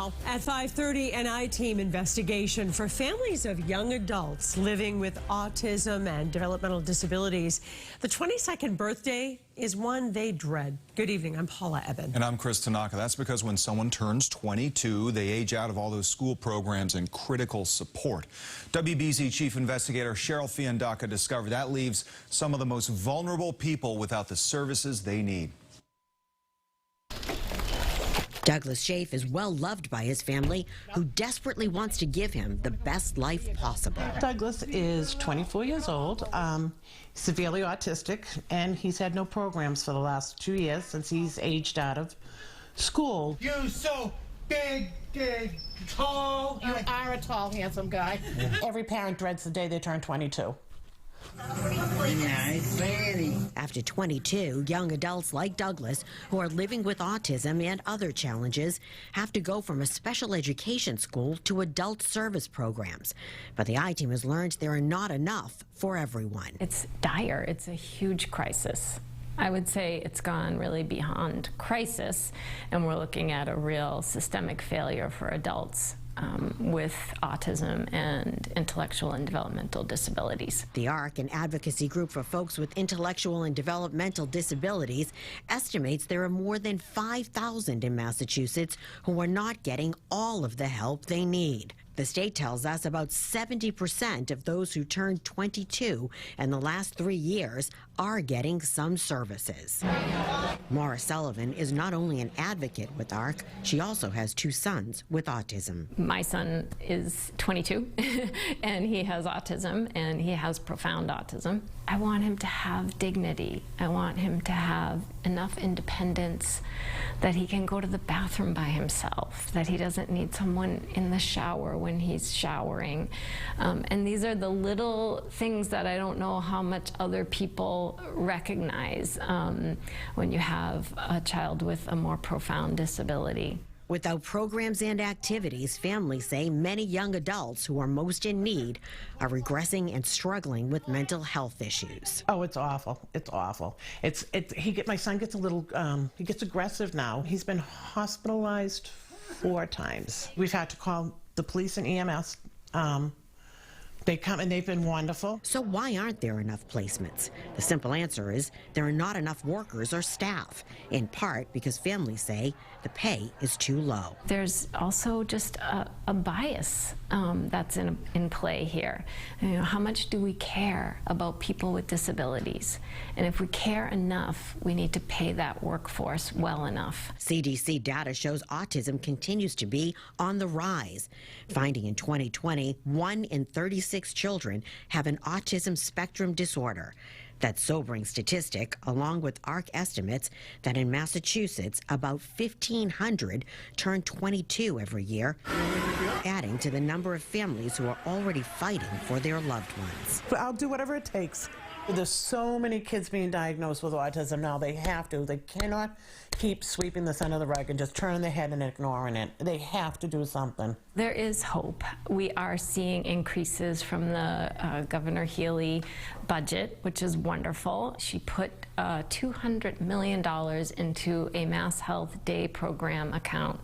now. At 5:30, an I-team investigation for families of young adults living with autism and developmental disabilities. The 22nd birthday is one they dread. Good evening, I'm Paula Eben. And I'm Chris Tanaka. That's because when someone turns 22, they age out of all those school programs and critical support. WBZ Chief Investigator Cheryl Fiandaca discovered that leaves some of the most vulnerable people without the services they need. Douglas Schaaf is well loved by his family, who desperately wants to give him the best life possible. Douglas is 24 years old, severely autistic, and he's had no programs for the last 2 years since he's aged out of school. You so big, tall. You are a tall, handsome guy. Every parent dreads the day they turn 22. Nice lady. After 22, young adults like Douglas, who are living with autism and other challenges, have to go from a special education school to adult service programs. But the I-team has learned there are not enough for everyone. It's dire. It's a huge crisis. I would say it's gone really beyond crisis, and we're looking at a real systemic failure for adults with autism and intellectual and developmental disabilities. The ARC, an advocacy group for folks with intellectual and developmental disabilities, estimates there are more than 5,000 in Massachusetts who are not getting all of the help they need. The state tells us about 70% of those who turned 22 in the last 3 years are getting some services. Maura Sullivan is not only an advocate with ARC, she also has 2 sons with autism. My son is 22 and he has autism, and he has profound autism. I want him to have dignity. I want him to have enough independence that he can go to the bathroom by himself, that he doesn't need someone in the shower when he's showering. And these are the little things that I don't know how much other people recognize when you have a child with a more profound disability. Without programs and activities, families say many young adults who are most in need are regressing and struggling with mental health issues. Oh, it's awful. It's awful. My son gets a little, he gets aggressive now. He's been hospitalized 4 times. We've had to call the police and EMS. They come and they've been wonderful. So why aren't there enough placements? The simple answer is there are not enough workers or staff, in part because families say the pay is too low. There's also just a bias that's in play here. You know, how much do we care about people with disabilities? And if we care enough, we need to pay that workforce well enough. CDC data shows autism continues to be on the rise. Finding in 2020, 1 in 36 children have an autism spectrum disorder. That sobering statistic, along with ARC estimates that in Massachusetts, about 1,500 turn 22 every year, adding to the number of families who are already fighting for their loved ones. But I'll do whatever it takes. There's so many kids being diagnosed with autism now. They have to. They cannot keep sweeping this under the rug and just turning their head and ignoring it. They have to do something. There is hope. We are seeing increases from the Governor Healy budget, which is wonderful. She put $200 million into a Mass Health Day program account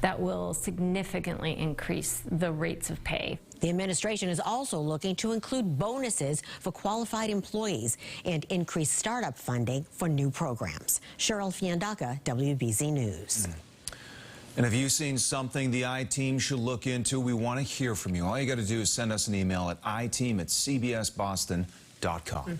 that will significantly increase the rates of pay. The administration is also looking to include bonuses for qualified employees and increase startup funding for new programs. Cheryl Fiandaca, WBZ News. And if you've seen something the I-team should look into, we want to hear from you. All you got to do is send us an email at iteam@cbsboston.com.